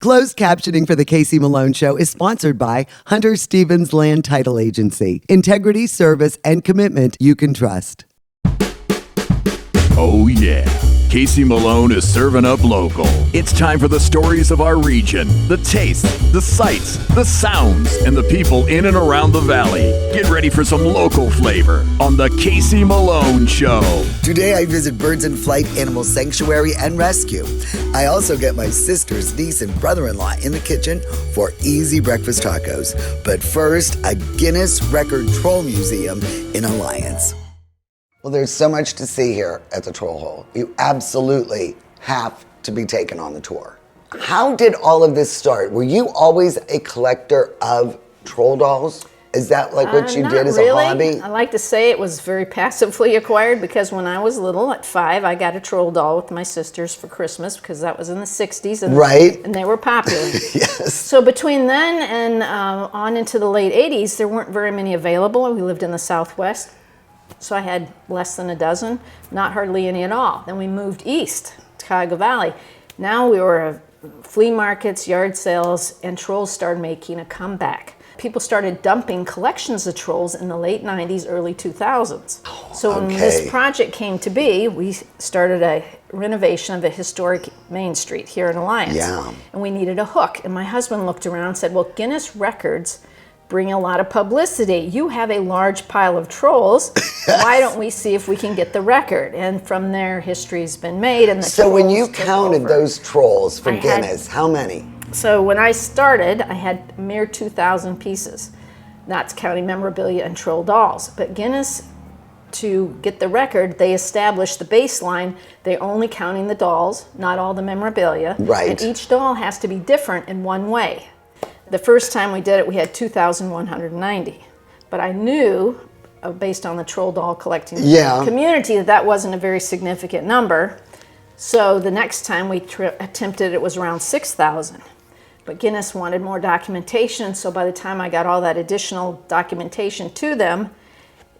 Closed captioning for the Casey Malone Show is sponsored by Hunter Stevens Land Title Agency. Integrity, service, and commitment you can trust. Oh yeah, Casey Malone is serving up local. It's time for the stories of our region, the tastes, the sights, the sounds, and the people in and around the valley. Get ready for some local flavor on the Casey Malone Show. Today I visit Birds in Flight Animal Sanctuary and Rescue. I also get my sister's niece and brother-in-law in the kitchen for easy breakfast tacos. But first, a Guinness Record Troll Museum in Alliance. Well, there's so much to see here at the Troll Hole. You absolutely have to be taken on the tour. How did all of this start? Were you always a collector of troll dolls? Is that like what you did as a hobby? I like to say it was very passively acquired because when I was little, at 5, I got a troll doll with my sisters for Christmas because that was in the 60s. And, right. And they were popular. Yes. So between then and on into the late 80s, there weren't very many available. We lived in the Southwest. So I had less than a dozen, not hardly any at all. Then we moved east to Cuyahoga Valley. Now we were flea markets, yard sales, and trolls started making a comeback. People started dumping collections of trolls in the late 90s, early 2000s. So when this project came to be, we started a renovation of a historic Main Street here in Alliance. Yeah. And we needed a hook. And my husband looked around and said, well, Guinness records bring a lot of publicity. You have a large pile of trolls. Yes. Why don't we see if we can get the record? And from there, history's been made. And so when you counted those trolls for Guinness, how many? So when I started, I had a mere 2,000 pieces. That's counting memorabilia and troll dolls. But Guinness, to get the record, they established the baseline. They're only counting the dolls, not all the memorabilia. Right. And each doll has to be different in one way. The first time we did it, we had 2,190. But I knew, based on the troll doll collecting community, that wasn't a very significant number. So the next time we attempted it was around 6,000. But Guinness wanted more documentation, so by the time I got all that additional documentation to them,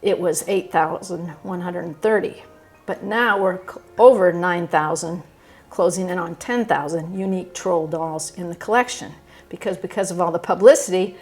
it was 8,130. But now we're over 9,000, closing in on 10,000 unique troll dolls in the collection. Because of all the publicity,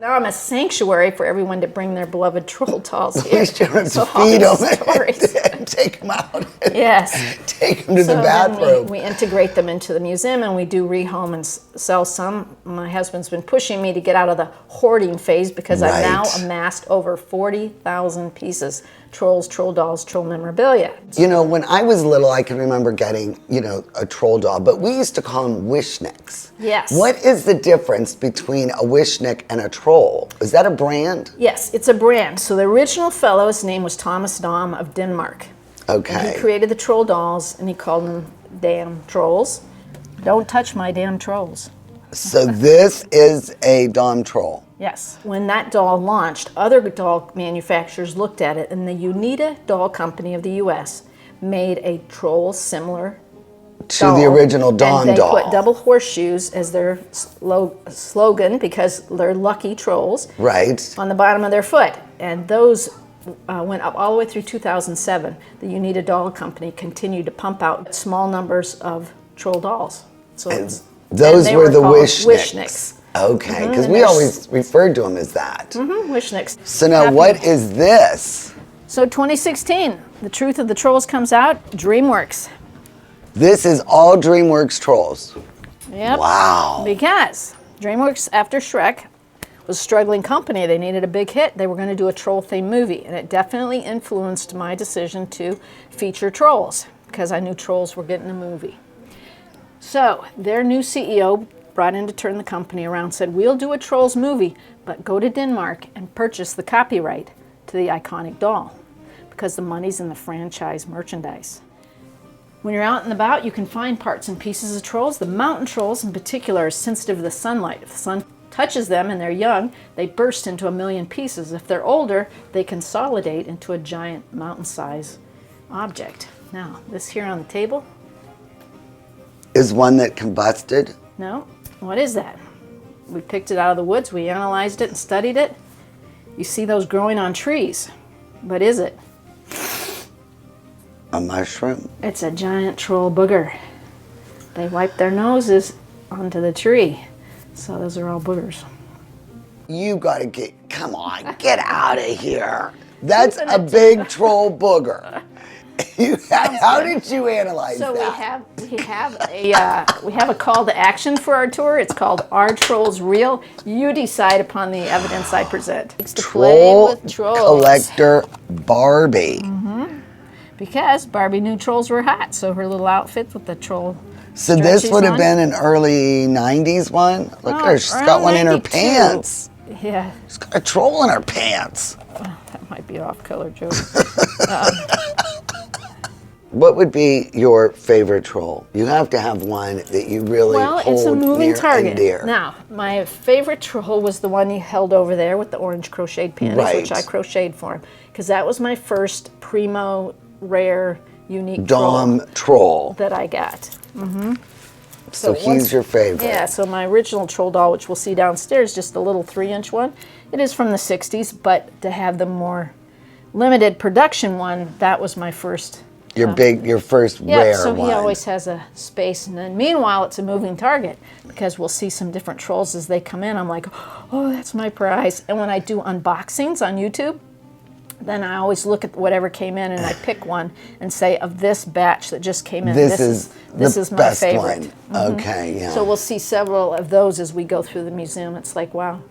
now I'm a sanctuary for everyone to bring their beloved troll dolls here. We should have to feed them and take them out. Yes. Take them to the bathroom. We integrate them into the museum and we do rehome and sell some. My husband's been pushing me to get out of the hoarding phase because I've now amassed over 40,000 pieces. Trolls, troll dolls, troll memorabilia. You know, when I was little, I can remember getting, a troll doll, but we used to call them wishnicks. Yes. What is the difference between a wishnick and a troll? Is that a brand? Yes, it's a brand. So the original fellow, his name was Thomas Dahm of Denmark. Okay. And he created the troll dolls and he called them damn trolls. Don't touch my damn trolls. So this is a Dahm troll. Yes. When that doll launched, other doll manufacturers looked at it, and the Unita Doll Company of the U.S. made a troll similar to the original Dahm and doll. They put double horseshoes as their slogan because they're lucky trolls. Right. On the bottom of their foot, and those went up all the way through 2007. The Unita Doll Company continued to pump out small numbers of troll dolls. So those were the wishnicks. Okay, because we always referred to them as that. Wishnicks. So now what is this? So 2016, The Truth of the Trolls comes out, DreamWorks. This is all DreamWorks trolls. Yep. Wow. Because DreamWorks, after Shrek, was a struggling company. They needed a big hit. They were going to do a troll-themed movie, and it definitely influenced my decision to feature trolls because I knew trolls were getting a movie. So their new CEO brought in to turn the company around, said, we'll do a Trolls movie, but go to Denmark and purchase the copyright to the iconic doll because the money's in the franchise merchandise. When you're out and about, you can find parts and pieces of trolls. The mountain trolls in particular are sensitive to the sunlight. If the sun touches them and they're young, they burst into 1,000,000 pieces. If they're older, they consolidate into a giant mountain-sized object. Now, this here on the table is one that combusted? No. What is that? We picked it out of the woods, we analyzed it and studied it. You see those growing on trees. What is it? A mushroom? It's a giant troll booger. They wipe their noses onto the tree. So those are all boogers. You gotta come on, get out of here. That's a big troll booger. How did you analyze so that? we have a call to action for our tour. It's called Are Trolls Real? You decide upon the evidence I present. It's to play with trolls. Collector Barbie. Because Barbie knew trolls were hot, so her little outfit with the troll. So this would have been an early 90s one? Look at her, she's got one in her 92. pants. Yeah. She's got a troll in her pants. That might be off-color joke. What would be your favorite troll? You have to have one that you really hold it's a moving near target. and dear. Now, my favorite troll was the one you held over there with the orange crocheted panties, which I crocheted for him, because that was my first primo, rare, unique Dom troll that I got. So he's your favorite. Yeah, so my original troll doll, which we'll see downstairs, just a little 3-inch one. It is from the 60s, but to have the more limited production one, that was my first. Your first rare so one. he always has a space, and then meanwhile it's a moving target because we'll see some different trolls as they come in. I'm like, oh, that's my prize. And when I do unboxings on YouTube, then I always look at whatever came in and I pick one and say, of this batch that just came in, this is my best favorite. One. Okay, yeah. So we'll see several of those as we go through the museum. It's like, wow.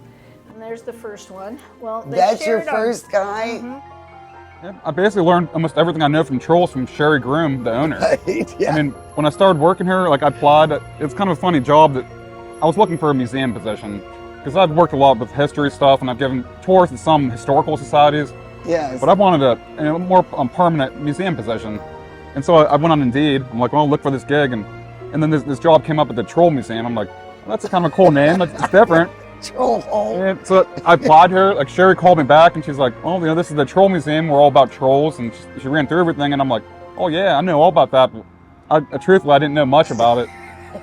And there's the first one. Well, that's your first guy? Yeah, I basically learned almost everything I know from trolls from Sherry Groom, the owner. Right, yeah. I mean, when I started working here, like I applied, it's kind of a funny job that I was looking for a museum position because I've worked a lot with history stuff and I've given tours to some historical societies. Yes. But I wanted a more permanent museum position. And so I went on Indeed. I'm like, well, I'll look for this gig. And then this job came up at the Troll Museum. I'm like, well, that's a kind of a cool name. It's different. Troll. And so I applied here. Like Sherry called me back and she's like, oh, this is the Troll Museum. We're all about trolls. And she ran through everything. And I'm like, oh yeah, I know all about that. But truthfully, I didn't know much about it.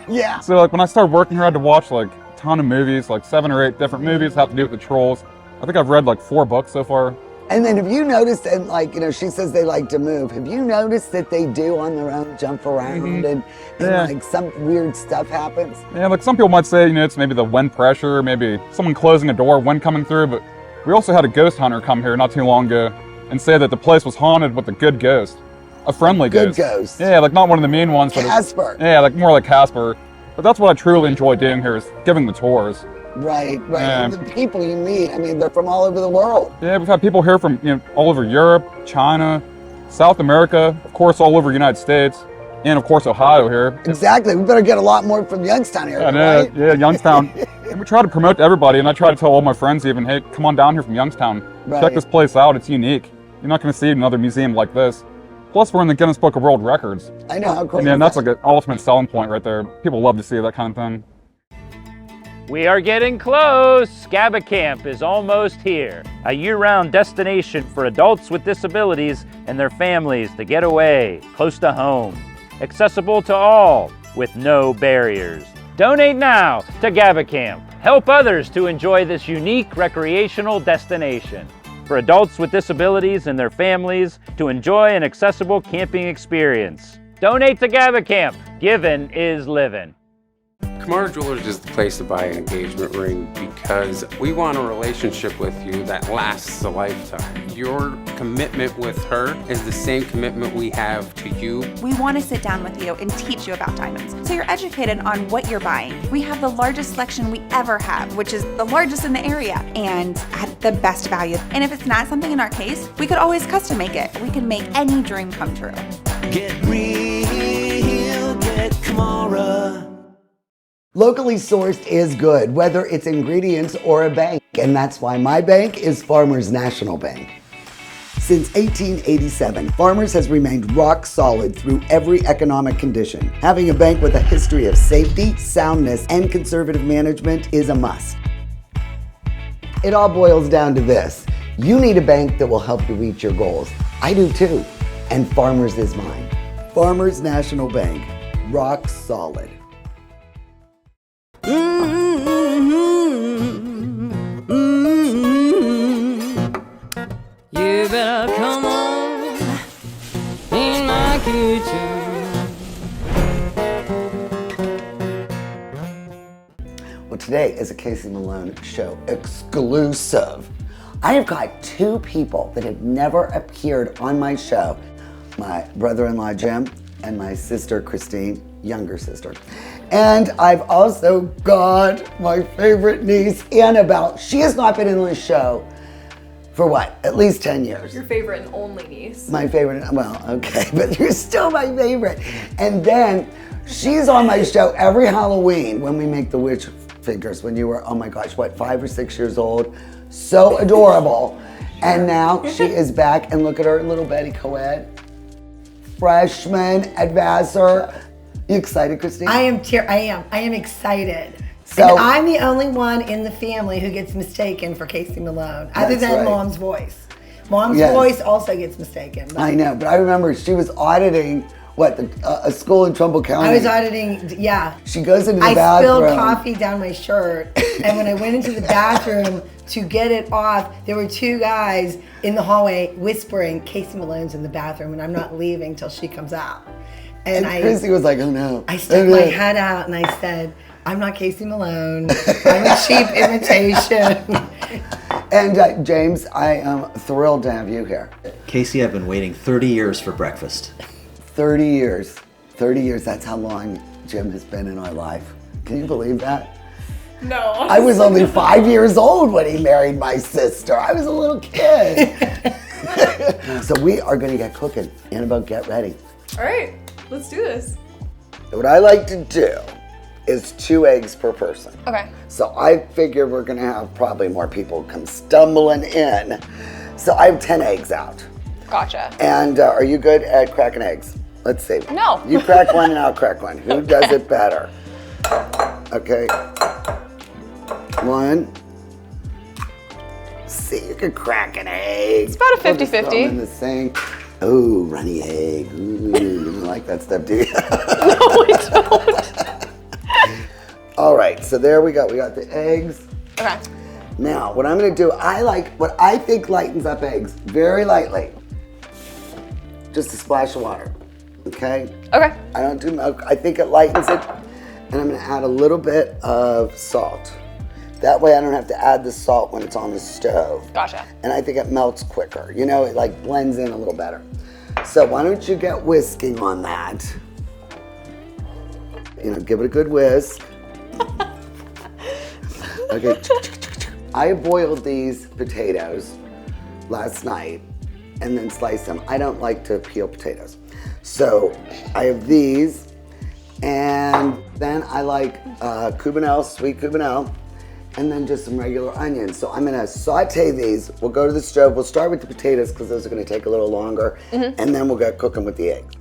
Yeah. So like when I started working here, I had to watch like a ton of movies, like 7 or 8 different movies have to do with the trolls. I think I've read like 4 books so far. And then have you noticed, and like, she says they like to move. Have you noticed that they do on their own jump around and like some weird stuff happens? Yeah, like some people might say, it's maybe the wind pressure, maybe someone closing a door, wind coming through, but we also had a ghost hunter come here not too long ago and say that the place was haunted with a good ghost, a friendly ghost. Good ghost. Yeah, like not one of the mean ones. But Casper. Yeah, like more like Casper. But that's what I truly enjoy doing here is giving the tours. Right. And the people you meet, I mean, they're from all over the world. Yeah, we've had people here from all over Europe, China, South America, of course, all over the United States, and of course, Ohio here. Exactly. We better get a lot more from Youngstown area, right? Yeah, Youngstown. And we try to promote to everybody, and I try to tell all my friends even, hey, come on down here from Youngstown. Right. Check this place out. It's unique. You're not going to see another museum like this. Plus, we're in the Guinness Book of World Records. I know how cool. And that's like an ultimate selling point right there. People love to see that kind of thing. We are getting close. Scuba Camp is almost here. A year-round destination for adults with disabilities and their families to get away, close to home. Accessible to all, with no barriers. Donate now to Scuba Camp. Help others to enjoy this unique recreational destination. For adults with disabilities and their families to enjoy an accessible camping experience. Donate to Scuba Camp. Giving is living. Kamara Jewelers is the place to buy an engagement ring because we want a relationship with you that lasts a lifetime. Your commitment with her is the same commitment we have to you. We want to sit down with you and teach you about diamonds so you're educated on what you're buying. We have the largest selection we ever have, which is the largest in the area, and at the best value. And if it's not something in our case, we could always custom make it. We can make any dream come true. Get real, get Kamara. Locally sourced is good, whether it's ingredients or a bank, and that's why my bank is Farmers National Bank. Since 1887, Farmers has remained rock solid through every economic condition. Having a bank with a history of safety, soundness, and conservative management is a must. It all boils down to this. You need a bank that will help you reach your goals. I do too, and Farmers is mine. Farmers National Bank, rock solid. You better come on in my kitchen. Well, today is a Casey Malone Show exclusive. I have got two people that have never appeared on my show. My brother-in-law, Jim, and my sister, Christine, younger sister. And I've also got my favorite niece, Annabelle. She has not been in the show for what? At least 10 years. Your favorite and only niece. My favorite, well, okay, but you're still my favorite. And then she's on my show every Halloween when we make the witch figures when you were, oh my gosh, what, 5 or 6 years old? So adorable. And now she is back, and look at her, little Betty Coed. Freshman at Vassar. You excited, Christine? I am excited. So- and I'm the only one in the family who gets mistaken for Casey Malone, other That's than right. Mom's voice. Mom's Yes. voice also gets mistaken. But I know, but I remember she was auditing, a school in Trumbull County. I was auditing, yeah. She goes into the I bathroom. spilled coffee down my shirt, and when I went into the bathroom to get it off, there were two guys in the hallway whispering, Casey Malone's in the bathroom, and I'm not leaving till she comes out. And Chrissy was like, oh no. I stuck my head out and I said, I'm not Casey Malone. I'm a cheap imitation. And James, I am thrilled to have you here. Casey, I've been waiting 30 years for breakfast. 30 years. 30 years, that's how long Jim has been in our life. Can you believe that? No. I was only 5 years old when he married my sister. I was a little kid. So we are gonna get cooking. Annabelle, get ready. All right, let's do this. What I like to do is 2 eggs per person. Okay. So I figure we're gonna have probably more people come stumbling in. So I have 10 eggs out. Gotcha. And are you good at cracking eggs? Let's see. No. You crack one and I'll crack one. Who does it better? Okay. 1. See, you can crack an egg. It's about a We'll just throw 50-50. 'em in the sink. Ooh, runny egg. Ooh, you don't like that stuff, do you? No, I don't. All right, so there we go. We got the eggs. Okay. Now, what I'm gonna do, I like what I think lightens up eggs very lightly. Just a splash of water, okay? Okay. I don't do milk. I think it lightens it. And I'm gonna add a little bit of salt. That way I don't have to add the salt when it's on the stove. Gotcha. And I think it melts quicker. You know, it like blends in a little better. So why don't you get whisking on that? You know, give it a good whisk. Okay. I boiled these potatoes last night and then sliced them. I don't like to peel potatoes. So I have these, and then I like cubanelle, sweet cubanelle, and then just some regular onions. So I'm gonna saute these. We'll go to the stove. We'll start with the potatoes because those are gonna take a little longer, and then we'll get cooking with the eggs.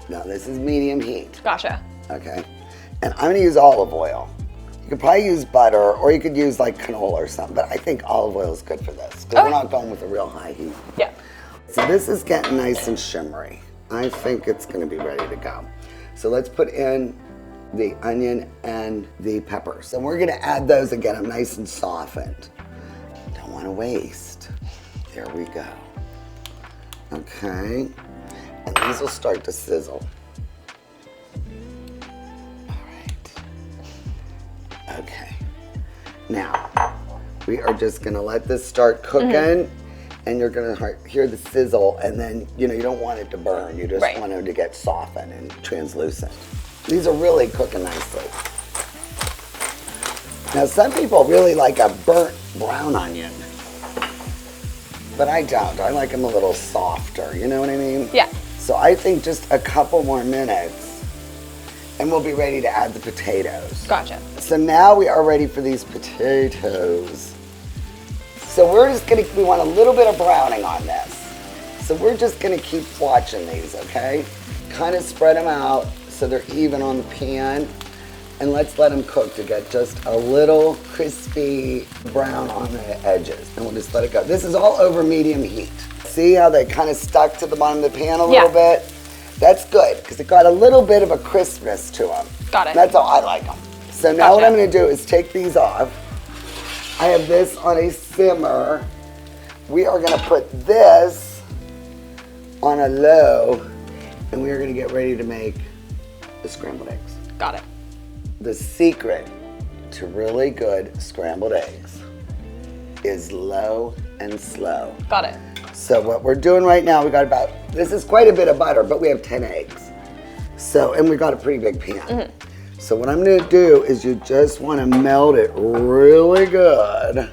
Now this is medium heat, Gotcha. okay? And I'm gonna use olive oil. You could probably use butter, or you could use like canola or something, but I think olive oil is good for this because we're not going with a real high heat. Yeah. So this is getting nice and shimmery. I think it's gonna be ready to go. So let's put in the onion and the peppers. And we're gonna add those and get them nice and softened. Don't wanna waste. There we go. Okay. And these will start to sizzle. All right. Okay. Now, we are just gonna let this start cooking, and you're gonna hear the sizzle, and then, you know, you don't want it to burn. You just want it to get softened and translucent. These are really cooking nicely. Now, some people really like a burnt brown onion, but I don't. I like them a little softer, you know what I mean? Yeah. So I think just a couple more minutes, and we'll be ready to add the potatoes. Gotcha. So now we are ready for these potatoes. So we want a little bit of browning on this. So we're just gonna keep watching these, okay? Kind of spread them out so they're even on the pan. And let's let them cook to get just a little crispy brown on the edges. And we'll just let it go. This is all over medium heat. See how they kind of stuck to the bottom of the pan a little bit? That's good, because it got a little bit of a crispness to them. Got it. That's how I like them. So now what I'm gonna do is take these off. I have this on a simmer. We are gonna put this on a low, and we are gonna get ready to make the scrambled eggs. Got it. The secret to really good scrambled eggs is low and slow. Got it. So what we're doing right now, we got about, this is quite a bit of butter, but we have 10 eggs. So, and we got a pretty big pan. So what I'm gonna do is you just wanna melt it really good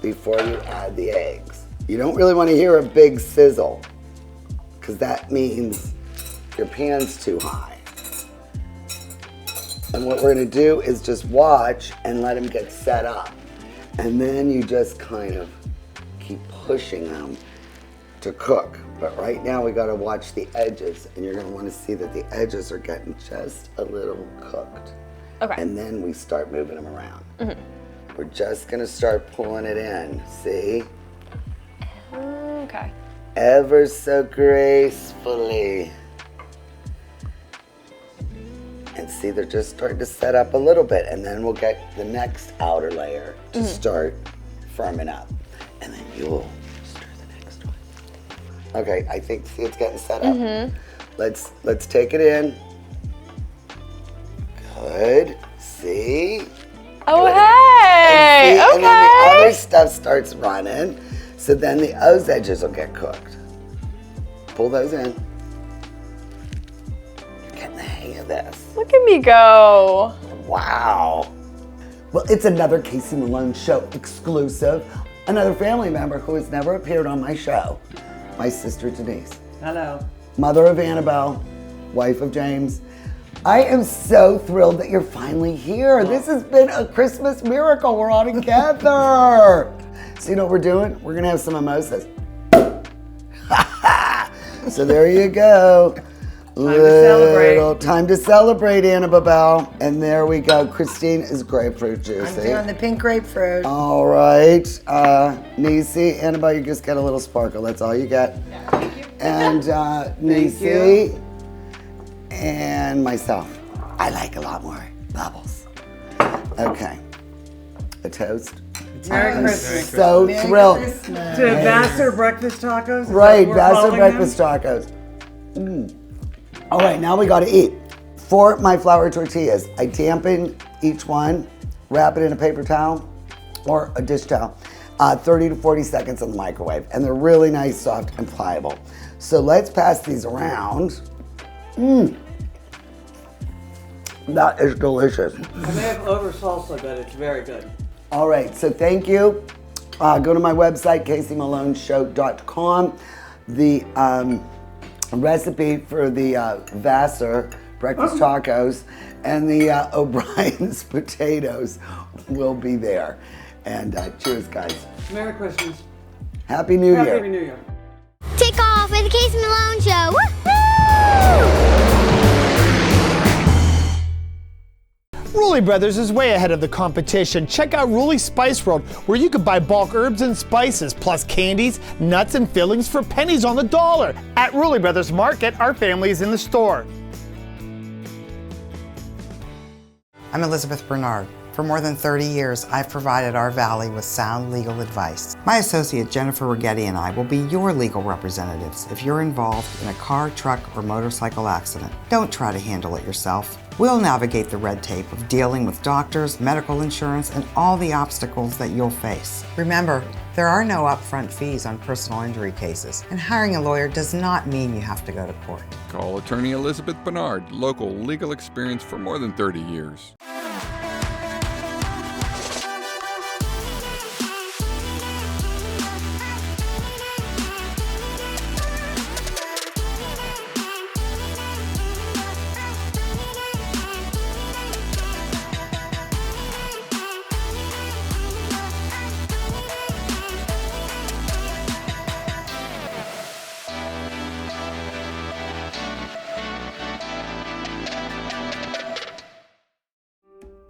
before you add the eggs. You don't really wanna hear a big sizzle, because that means your pan's too high. And what we're gonna do is just watch and let them get set up. And then you just kind of keep pushing them to cook. But right now we gotta watch the edges, and you're gonna wanna see that the edges are getting just a little cooked. Okay. And then we start moving them around. We're just gonna start pulling it in, see? Okay. Ever so gracefully. And see, they're just starting to set up a little bit, and then we'll get the next outer layer to start firming up. And then you'll stir the next one. Okay, I think, see, it's getting set up. Let's take it in. Good, see? Oh, Good. hey, And see, okay. and then the other stuff starts running, so then those edges will get cooked. Pull those in. You're getting the hang of this. Look at me go. Wow. Well, it's another Casey Malone Show exclusive. Another family member who has never appeared on my show, my sister Denise. Hello. Mother of Annabelle, wife of James. I am so thrilled that you're finally here. This has been a Christmas miracle. We're all together. So you know what we're doing? We're gonna have some mimosas. So there you go. Time to celebrate, Annabelle. And there we go. Christine is grapefruit juice. I'm doing the pink grapefruit. All right. Nisi, Annabelle, you just get a little sparkle. That's all you get. Yeah, thank you. And Nisi and myself. I like a lot more bubbles. Okay. A toast. Merry I'm Christmas. so Merry thrilled. Christmas. To Vassar breakfast tacos? Is that Right, what we're Vassar calling breakfast them? tacos. All right, now we gotta eat. For my flour tortillas, I dampen each one, wrap it in a paper towel or a dish towel, 30 to 40 seconds in the microwave, and they're really nice, soft, and pliable. So let's pass these around. That is delicious. I may have over salsa, but it's very good. All right, so thank you. Go to my website, CaseyMaloneShow.com. The recipe for the Vassar breakfast tacos and the O'Brien's potatoes will be there. And cheers, guys. Merry Christmas. Happy New Year. Happy New Year. Take off with the Casey Malone Show. Woo-hoo! Rulli Brothers is way ahead of the competition. Check out Rulli Spice World, where you can buy bulk herbs and spices, plus candies, nuts, and fillings for pennies on the dollar. At Rulli Brothers Market, our family is in the store. I'm Elizabeth Bernard. For more than 30 years, I've provided our Valley with sound legal advice. My associate Jennifer Rigetti and I will be your legal representatives if you're involved in a car, truck, or motorcycle accident. Don't try to handle it yourself. We'll navigate the red tape of dealing with doctors, medical insurance, and all the obstacles that you'll face. Remember, there are no upfront fees on personal injury cases, and hiring a lawyer does not mean you have to go to court. Call attorney Elizabeth Bernard, local legal experience for more than 30 years.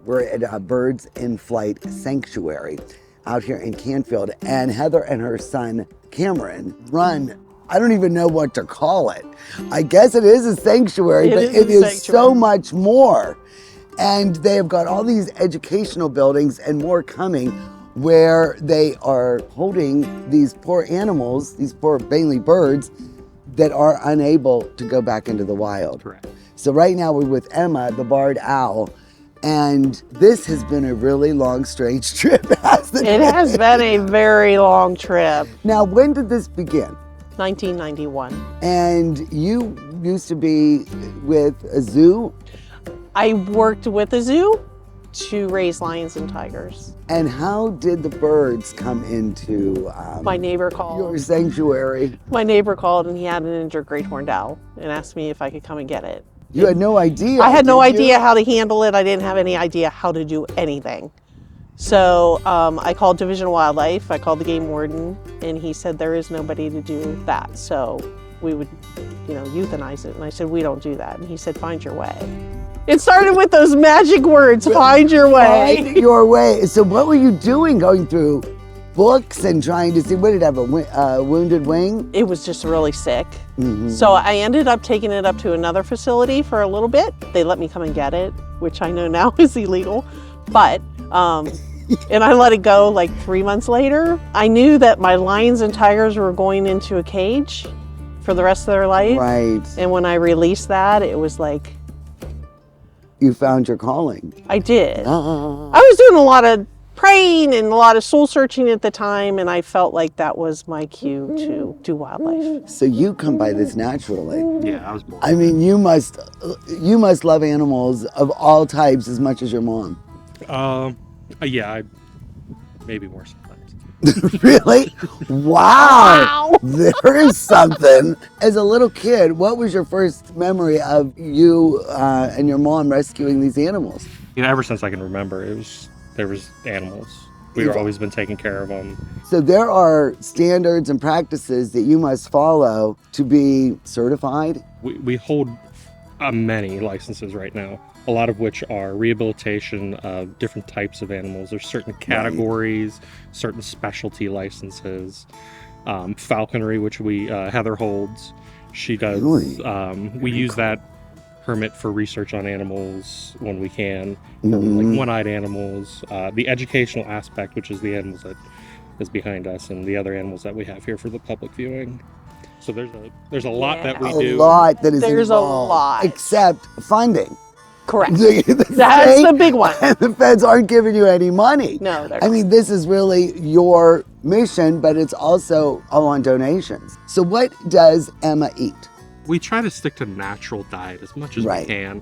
We're at a Birds in Flight sanctuary out here in Canfield, and Heather and her son Cameron run, I don't even know what to call it. I guess it is a sanctuary, but it is so much more. And they have got all these educational buildings and more coming where they are holding these poor animals, these poor mainly birds, that are unable to go back into the wild. Correct. So right now we're with Emma, the barred owl, And this has been a really long, strange trip, hasn't it? It has been a very long trip. Now, when did this begin? 1991. And you used to be with a zoo? I worked with a zoo to raise lions and tigers. And how did the birds come into My neighbor called. your sanctuary? My neighbor called and he had an injured great horned owl and asked me if I could come and get it. You had no idea. I had no did you? idea how to handle it. I didn't have any idea how to do anything. So I called Division of Wildlife, I called the game warden, and he said there is nobody to do that. So we would, euthanize it. And I said, we don't do that. And he said, find your way. It started with those magic words, find your way. Find your way. So what were you doing, going through books and trying to see, what did it have, a wounded wing? It was just really sick. Mm-hmm. So I ended up taking it up to another facility for a little bit. They let me come and get it, which I know now is illegal. But, and I let it go like 3 months later. I knew that my lions and tigers were going into a cage for the rest of their life. Right. And when I released that, it was like, You found your calling. I did. I was doing a lot of praying and a lot of soul searching at the time, and I felt like that was my cue to do wildlife. So you come by this naturally. Yeah, I was born. I mean, you must love animals of all types as much as your mom. Yeah, maybe more sometimes. Really? Wow. There is something. As a little kid, what was your first memory of you and your mom rescuing these animals? Ever since I can remember, there was animals. We've always been taking care of them. So there are standards and practices that you must follow to be certified? We hold many licenses right now, a lot of which are rehabilitation of different types of animals. There's certain categories, certain specialty licenses, falconry, which Heather holds. She does. Really? We use that permit for research on animals when we can, for like one-eyed animals. The educational aspect, which is the animals that is behind us, and the other animals that we have here for the public viewing. So there's a lot that we do. A lot that is There's involved, a lot. except funding. Correct. The That's state the big one. And the feds aren't giving you any money. No, they're I mean, this is really your mission, but it's also all on donations. So what does Emma eat? We try to stick to natural diet as much as we can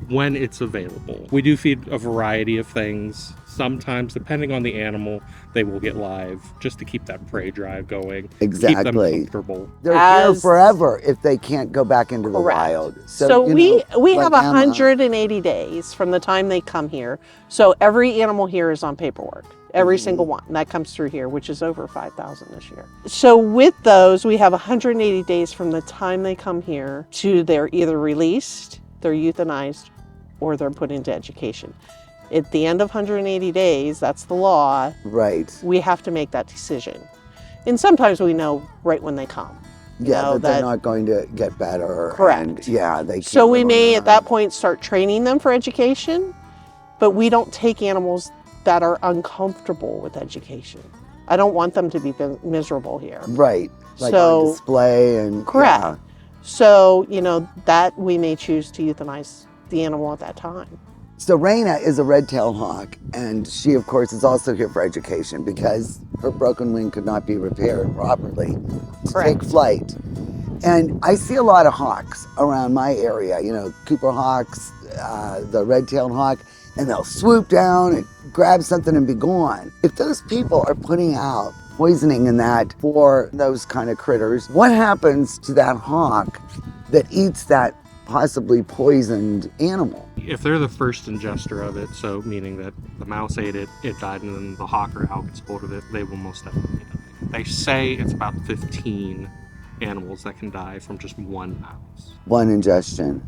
when it's available. We do feed a variety of things. Sometimes, depending on the animal, they will get live just to keep that prey drive going. Exactly. Keep them comfortable. They're here forever if they can't go back into the wild. So we have like Emma. 180 days from the time they come here. So every animal here is on paperwork. Every single one that comes through here, which is over 5,000 this year. So with those, we have 180 days from the time they come here to they're either released, they're euthanized, or they're put into education. At the end of 180 days, that's the law. Right. We have to make that decision. And sometimes we know right when they come. Yeah, that they're not going to get better. Correct. And yeah, they can't. So we may at that point start training them for education, but we don't take animals that are uncomfortable with education. I don't want them to be miserable here. Right. Like So- on display and Correct. yeah. So, that we may choose to euthanize the animal at that time. So Raina is a red-tailed hawk, and she, of course, is also here for education because her broken wing could not be repaired properly to take flight. And I see a lot of hawks around my area, Cooper hawks, the red-tailed hawk, and they'll swoop down and grab something and be gone. If those people are putting out poisoning in that for those kind of critters, what happens to that hawk that eats that possibly poisoned animal? If they're the first ingester of it, so meaning that the mouse ate it, it died, and then the hawk or owl gets hold of it, they will most definitely die. They say it's about 15 animals that can die from just one mouse. One ingestion.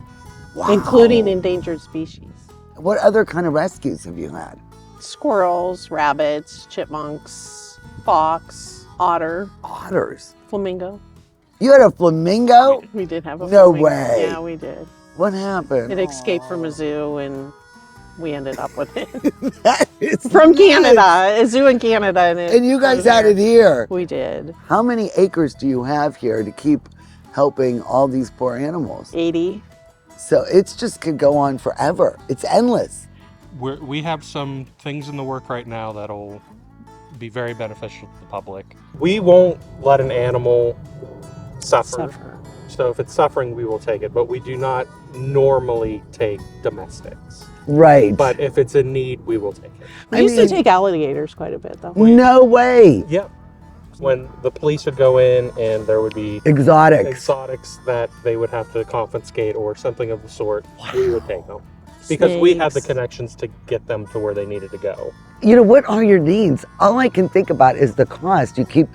Wow. Including endangered species. What other kind of rescues have you had? Squirrels, rabbits, chipmunks, fox, otter. Otters? Flamingo. You had a flamingo? We did have a No flamingo. way. Yeah, we did. What happened? It escaped from a zoo and we ended up with it. That is From nuts. Canada, a zoo in Canada. And you guys had it here? We did. How many acres do you have here to keep helping all these poor animals? 80. So it's just could go on forever. It's endless. We have some things in the work right now that'll be very beneficial to the public. We won't let an animal suffer. Suffer. So if it's suffering, we will take it, but we do not normally take domestics. Right. But if it's in need, we will take it. We used to take alligators quite a bit, though. No way. Yep. When the police would go in and there would be Exotics that they would have to confiscate or something of the sort, we would take them. Because we had the connections to get them to where they needed to go. You know, what are your needs? All I can think about is the cost. You keep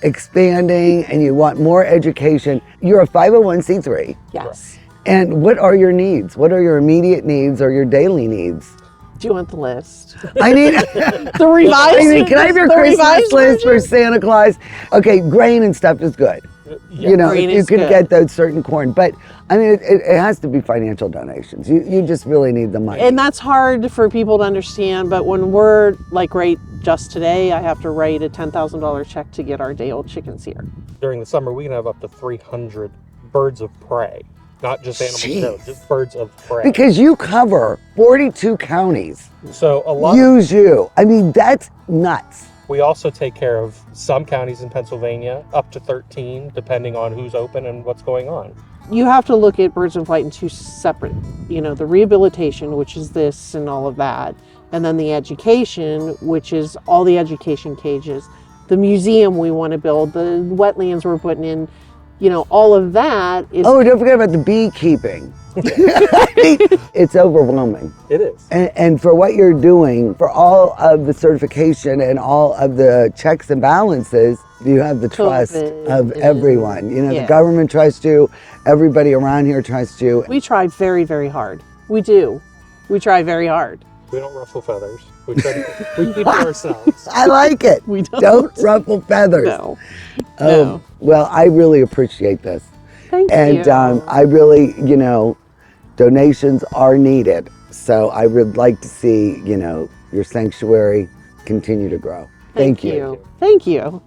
expanding and you want more education. You're a 501c3. Yes. And what are your needs? What are your immediate needs or your daily needs? Do you want the list? I need the revised. I mean, can I have your the Christmas revised list for version? Santa Claus? Okay, grain and stuff is good. Yeah. You know, Grain you is can good. get those certain corn, but I mean, it has to be financial donations. You just really need the money. And that's hard for people to understand, but when we're like right just today, I have to write a $10,000 check to get our day-old chickens here. During the summer, we can have up to 300 birds of prey. Not just animals, Jeez. no, just birds of prey. Because you cover 42 counties. So a lot. Use you. I mean, that's nuts. We also take care of some counties in Pennsylvania, up to 13, depending on who's open and what's going on. You have to look at birds in flight in two separate, you know, the rehabilitation, which is this and all of that, and then the education, which is all the education cages, the museum we want to build, the wetlands we're putting in, you know, all of that is... Oh, don't forget about the beekeeping. It's overwhelming. It is. And for what you're doing, for all of the certification and all of the checks and balances, you have the trust of everyone. You know, yeah. the government trusts you, everybody around here trusts you. We try very, very hard. We do. We try very hard. We don't ruffle feathers. We keep to ourselves. I like it. We don't. Ruffle feathers. No. No. Well, I really appreciate this. Thank and you. I really, you know, donations are needed. So I would like to see, you know, your sanctuary continue to grow. Thank you. Thank you.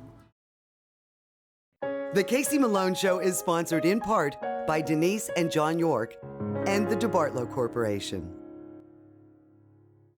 The Casey Malone Show is sponsored in part by Denise and John York and the DeBartolo Corporation.